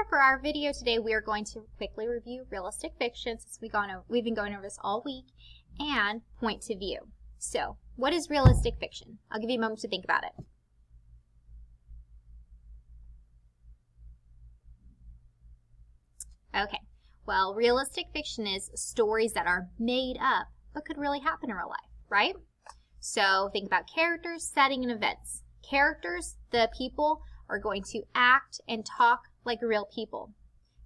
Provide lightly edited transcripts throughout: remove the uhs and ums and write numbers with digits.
for our video today, we are going to quickly review realistic fiction since we've been going over this all week, and point of view. So, what is realistic fiction? I'll give you a moment to think about it. Okay, well, realistic fiction is stories that are made up but could really happen in real life, right? So, think about characters, setting, and events. Characters, the people, are going to act and talk like real people.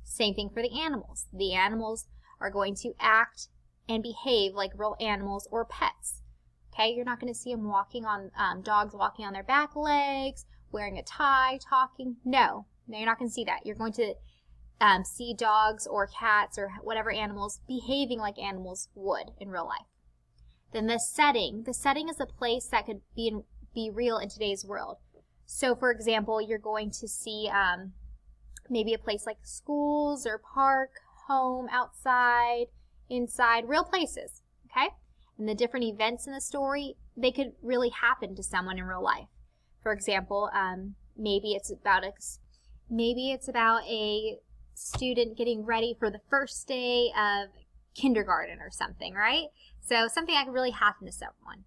Same thing for the animals. The animals are going to act and behave like real animals or pets. Okay, you're not going to see them walking on, dogs walking on their back legs, wearing a tie, talking. No, you're not going to see that. You're going to see dogs or cats or whatever animals behaving like animals would in real life. Then the setting is a place that could be real in today's world. So, for example, you're going to see maybe a place like schools or park, home, outside, inside, real places, okay? And the different events in the story, they could really happen to someone in real life. For example, maybe it's about a student getting ready for the first day of kindergarten or something, right? So something that could really happen to someone.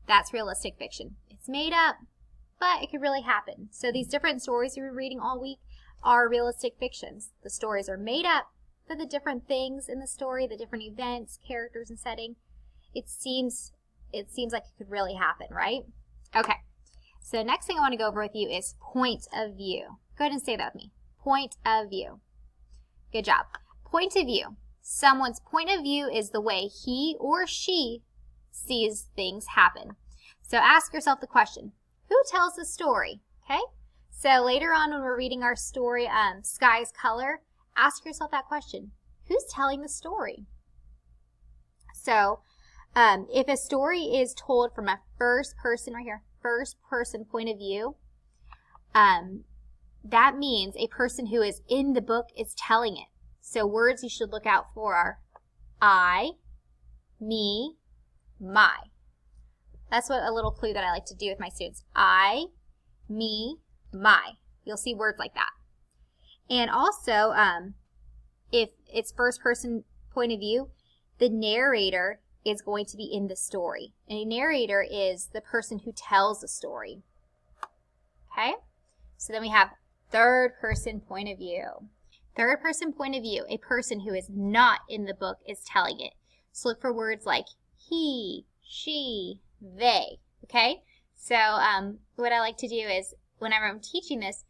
That's realistic fiction. It's made up, but it could really happen. So these different stories you're reading all week are realistic fictions. The stories are made up, but the different things in the story, the different events, characters, and setting, it seems like it could really happen, right? Okay, so next thing I want to go over with you is point of view. Go ahead and say that with me. Point of view. Good job. Point of view. Someone's point of view is the way he or she sees things happen. So ask yourself the question, who tells the story? Okay? So later on when we're reading our story, Sky's Color, ask yourself that question. Who's telling the story? So if a story is told from a first person, right here, first person point of view, that means a person who is in the book is telling it. So words you should look out for are I, me, my. That's what a little clue that I like to do with my students. I, me, my. You'll see words like that. And also, if it's first person point of view, the narrator is going to be in the story. And a narrator is the person who tells the story. Okay? So then we have third person point of view. Third person point of view, a person who is not in the book is telling it. So look for words like he, she, they, okay? So what I like to do is whenever I'm teaching this,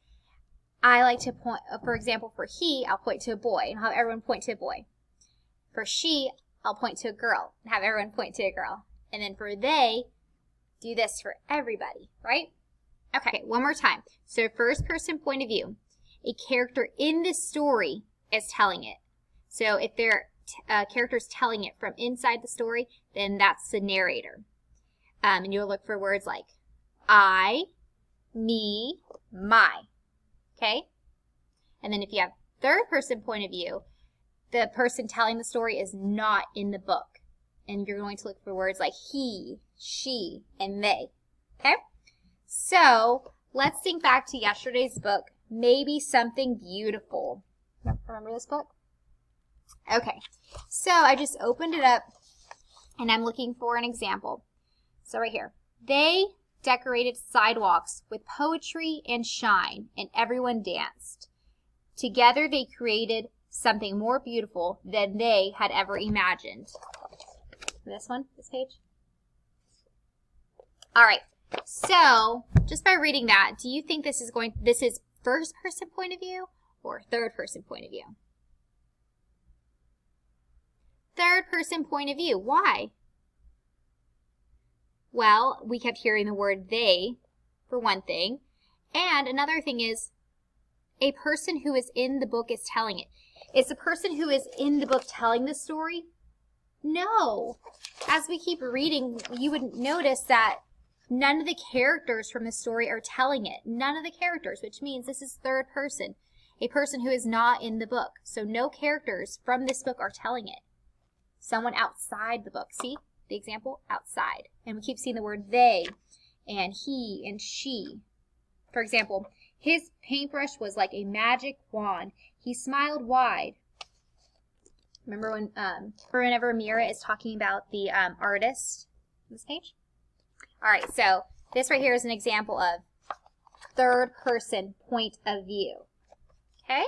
I like to point, for example, for he, I'll point to a boy and have everyone point to a boy. For she, I'll point to a girl and have everyone point to a girl. And then for they, do this for everybody, right? Okay, one more time. So first person point of view. A character in this story is telling it. So if their character's telling it from inside the story, then that's the narrator. And you'll look for words like I, me, my. Okay? And then if you have third person point of view, the person telling the story is not in the book. And you're going to look for words like he, she, and they. Okay? So let's think back to yesterday's book, Maybe Something Beautiful. Remember this book? Okay, so I just opened it up and I'm looking for an example. So right here, they decorated sidewalks with poetry and shine, and everyone danced. Together they created something more beautiful than they had ever imagined. This one, this page. All right, so just by reading that, do you think this is first person point of view or third person point of view? Third person point of view. Why? Well, we kept hearing the word they for one thing. And another thing is a person who is in the book is telling it. Is the person who is in the book telling the story? No. As we keep reading, you would notice that none of the characters from the story are telling it. None of the characters, which means this is third person. A person who is not in the book. So no characters from this book are telling it. Someone outside the book. See the example? Outside. And we keep seeing the word they and he and she. For example, His paintbrush was like a magic wand. He smiled wide. Remember whenever Mira is talking about the artist on this page? All right, so this right here is an example of third person point of view. Okay?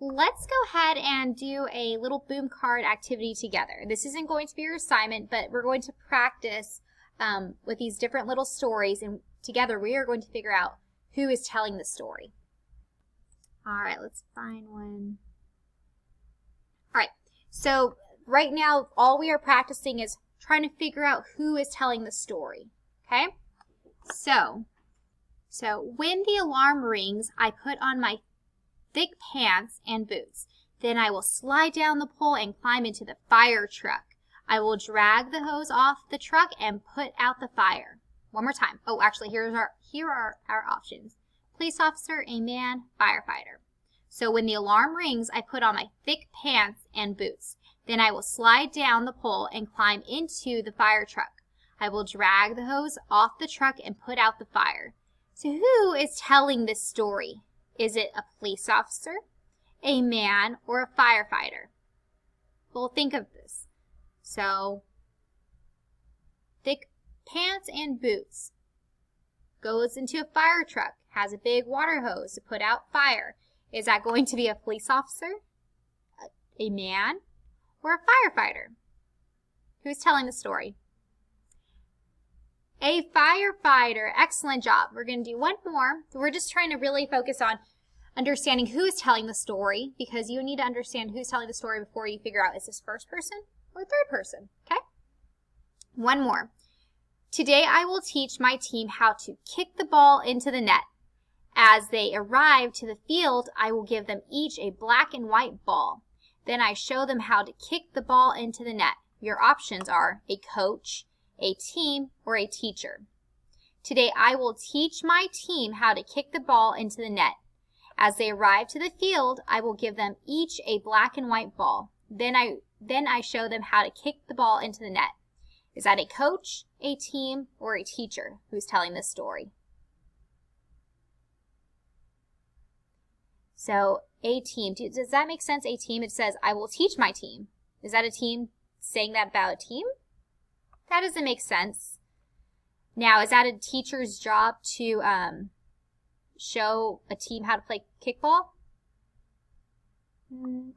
Let's go ahead and do a little boom card activity together. This isn't going to be your assignment, but we're going to practice with these different little stories, and together we are going to figure out who is telling the story. All right, let's find one. All right, so right now all we are practicing is trying to figure out who is telling the story, okay? So when the alarm rings, I put on my thick pants and boots. Then I will slide down the pole and climb into the fire truck. I will drag the hose off the truck and put out the fire. One more time. Oh, actually, here are our options. Police officer, a man, firefighter. So when the alarm rings, I put on my thick pants and boots. Then I will slide down the pole and climb into the fire truck. I will drag the hose off the truck and put out the fire. So who is telling this story? Is it a police officer, a man, or a firefighter? Well, think of this. So, thick pants and boots. Goes into a fire truck, has a big water hose to put out fire. Is that going to be a police officer, a man, or a firefighter? Who's telling the story? A firefighter. Excellent job. We're going to do one more. We're just trying to really focus on understanding who is telling the story, because you need to understand who's telling the story before you figure out, is this first person or third person? Okay? One more. Today I will teach my team how to kick the ball into the net. As they arrive to the field, I will give them each a black and white ball. Then I show them how to kick the ball into the net. Your options are a coach, a team, or a teacher. Today I will teach my team how to kick the ball into the net. As they arrive to the field, I will give them each a black and white ball. Then I show them how to kick the ball into the net. Is that a coach, a team, or a teacher who's telling this story? So, a team. Does that make sense, a team? It says, I will teach my team. Is that a team saying that about a team? That doesn't make sense. Now, is that a teacher's job to show a team how to play kickball?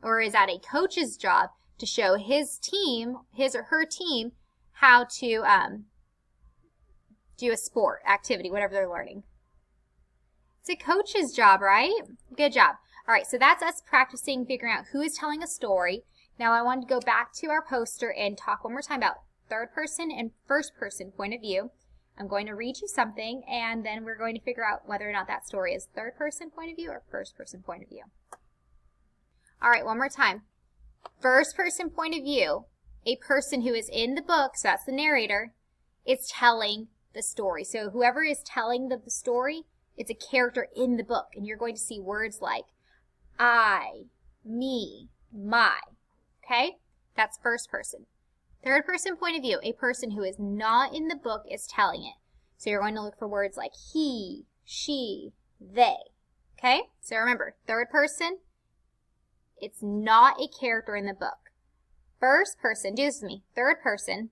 Or is that a coach's job to show his team, his or her team, how to do a sport, activity, whatever they're learning? It's a coach's job, right? Good job. All right, so that's us practicing figuring out who is telling a story. Now I want to go back to our poster and talk one more time about third person and first person point of view. I'm going to read you something, and then we're going to figure out whether or not that story is third person point of view or first person point of view. All right, one more time. First person point of view, a person who is in the book, so that's the narrator, is telling the story. So whoever is telling the story, it's a character in the book, and you're going to see words like I, me, my. Okay? That's first person. Third person point of view, a person who is not in the book is telling it. So you're going to look for words like he, she, they. Okay? So remember, third person, it's not a character in the book. First person, do this with me. Third person,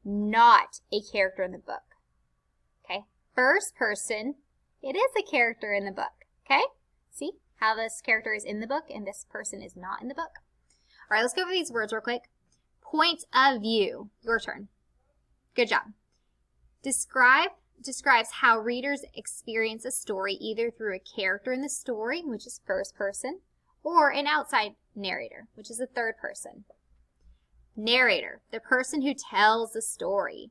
not a character in the book. Okay? First person, it is a character in the book. Okay? See how this character is in the book and this person is not in the book? All right, let's go over these words real quick. Point of view. Your turn. Good job. Describes how readers experience a story either through a character in the story, which is first person, or an outside narrator, which is the third person. Narrator, the person who tells the story.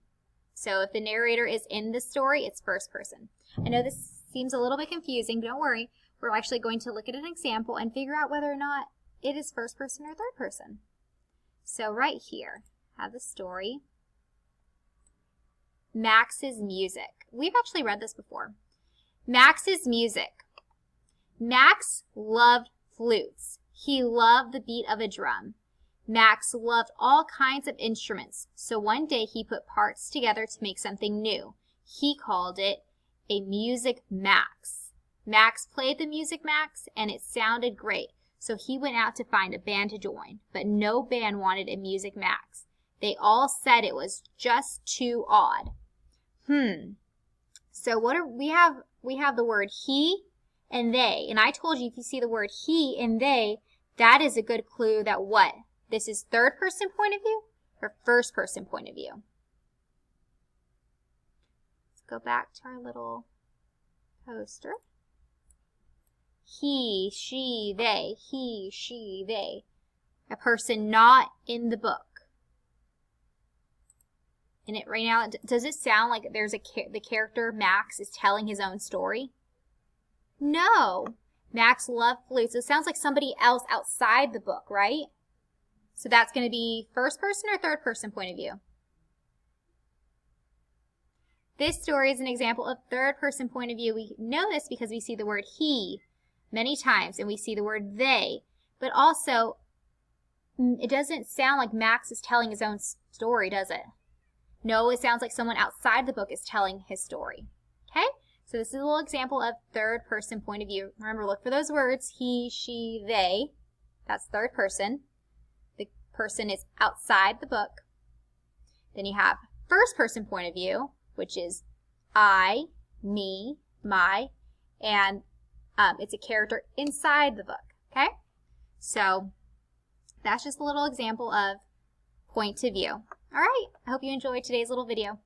So if the narrator is in the story, it's first person. I know this seems a little bit confusing, but don't worry. We're actually going to look at an example and figure out whether or not it is first person or third person. So right here, I have the story. Max's music. We've actually read this before. Max's music. Max loved flutes. He loved the beat of a drum. Max loved all kinds of instruments, so one day he put parts together to make something new. He called it a music max. Max played the music, Max, and it sounded great. So he went out to find a band to join, but no band wanted a music, Max. They all said it was just too odd. So what are we have the word he and they. And I told you if you see the word he and they, that is a good clue that what? This is third person point of view or first person point of view. Let's go back to our little poster. He, she, they. He, she, they. A person not in the book. And it right now, does it sound like there's the character Max is telling his own story? No. Max loved flutes. So it sounds like somebody else outside the book, right? So that's going to be first person or third person point of view? This story is an example of third person point of view. We know this because we see the word he many times and we see the word they. But also, it doesn't sound like Max is telling his own story, does it? No, it sounds like someone outside the book is telling his story. Okay? So this is a little example of third person point of view. Remember, look for those words, he, she, they. That's third person. The person is outside the book. Then you have first person point of view, which is I, me, my, and it's a character inside the book. Okay? So that's just a little example of point of view. All right, I hope you enjoyed today's little video.